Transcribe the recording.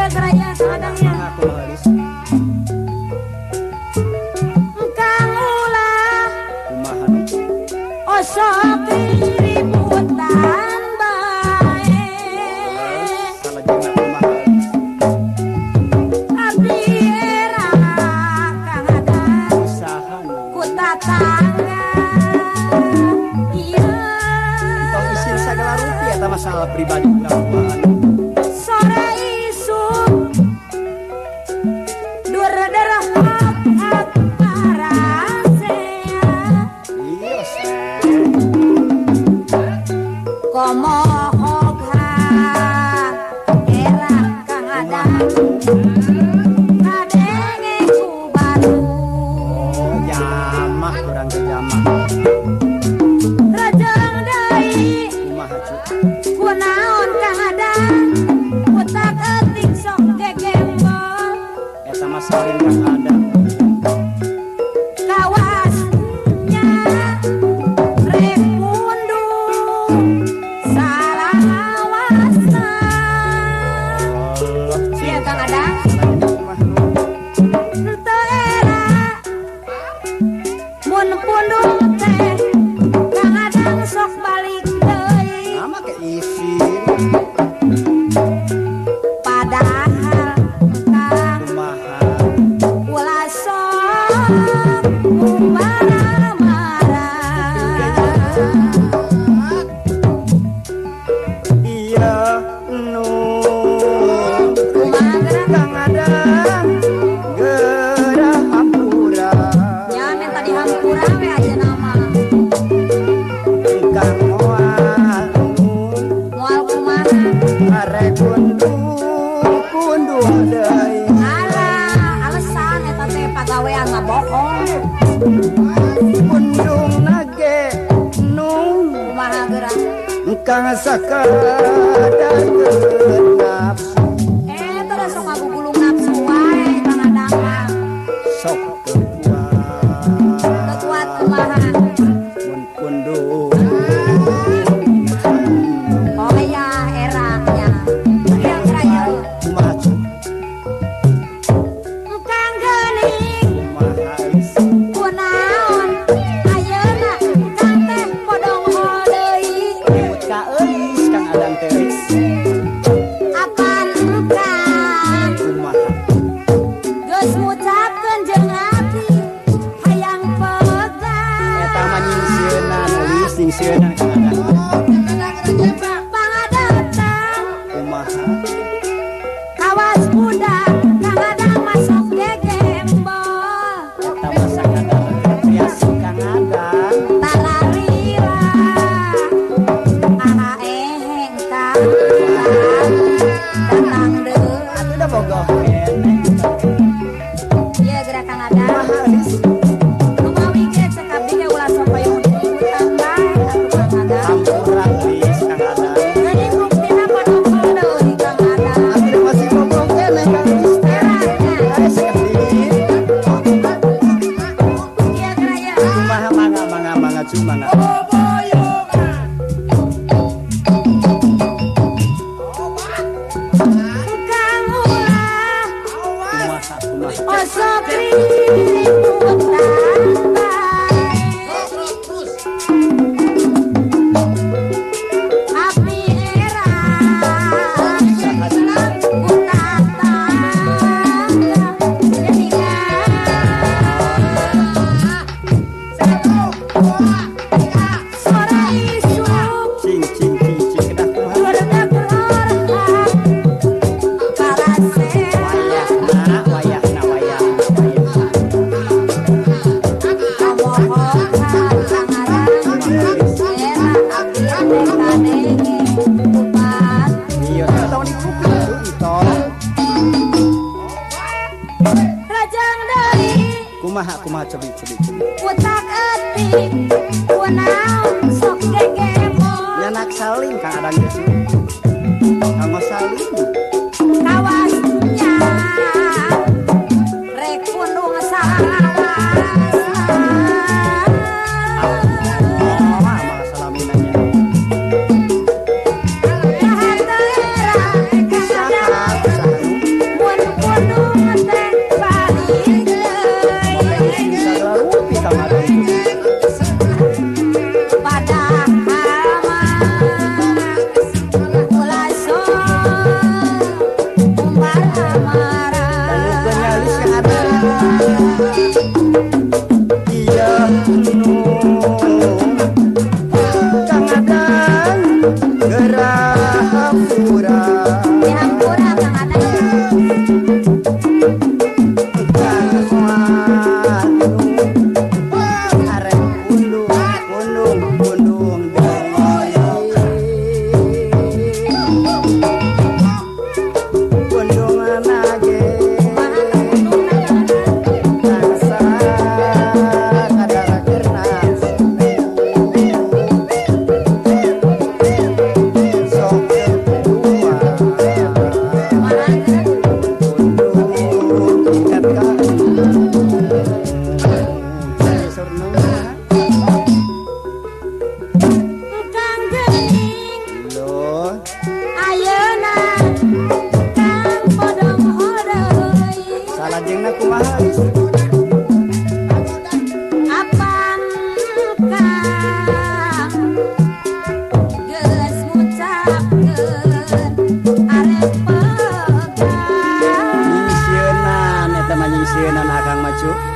geraya sadangnya Aku halis Kang ulah kumaha nu osok ributan bae salajengna kumaha abdi era Kang Adang usaha nu ku tatangga iya tong isin sagala rupiah eta masalah pribadi urang mah sore isuk dur derhap parasea iya komohogha era Kang Adang kadenge ku baru jamah urang teh jamah rajang deui kumaha cu kunaon Kang Adang utak etik sok gegembol eta mah salin Kang Adang kawasnya rek mundung salawasna Allah sia Kang Adang salajengna kumaha nu teu era mun pundung teh Kang Adang sok balik deui nama ke isin padahal Kang kumaha ulah sok marah-marah iya nu kumaha gerak Kang Adang gerah hampura nya minta dihampura we aja nama Kang moal moal kumaha arek kunduh deui alah alasan eta teh pagawean mah bohong kundung nage nung kumaha gerak Kang sakadar nafsu terus sok ngagugulung nafsu wae Kang Adang mah sok kebuat kekuat kumaha mun kunduh oh ya eraknya yang raya kumaha cu Kang geuning kumaha geus kunaon ayeuna Kang teh podong hol deui nyebut ka euis Kang Adang teh geus apan Kang kumaha geus ngucapkeun jeung abdi hayang pegang eta mah nyingsieunan euis nyingsieunan Kang Adang pangadatang kumaha kawas budak Kang Adang masuk gegembol eta mah sakadar kreasi Kang Adang tararira aha eheng Kang datang deui atuh da bogoh keneh ieu gerak Kang Adang kumaha euis rumawi ge cek abdi ge ulah sok payung diikutan bae atuh Kang Adang hampura euis Kang Adang jadi buktina podong hol deui Kang Adang atuh masih bogoh keneh Kang euis eraknya Ais kedit ieu geraya kumaha mangga cu mangga Kang ulah kumaha osok ributan bae abdi era ku tatangga sore isuk cing kedah kumaha berdak berharap parasea wayahna iya tahun itu Rajang deui kumaha cebi utak etik kunaon sok gegemo nyanak saling Kang Adang geus kanggo saling kawasnya rek kundung salawasna mah salaminanya kahateureura Kang Adang Ayeuna kumaha? Apang kang geus ngucapkeun arep pegang Nyisienan eta mah nyisienan akang mah cu.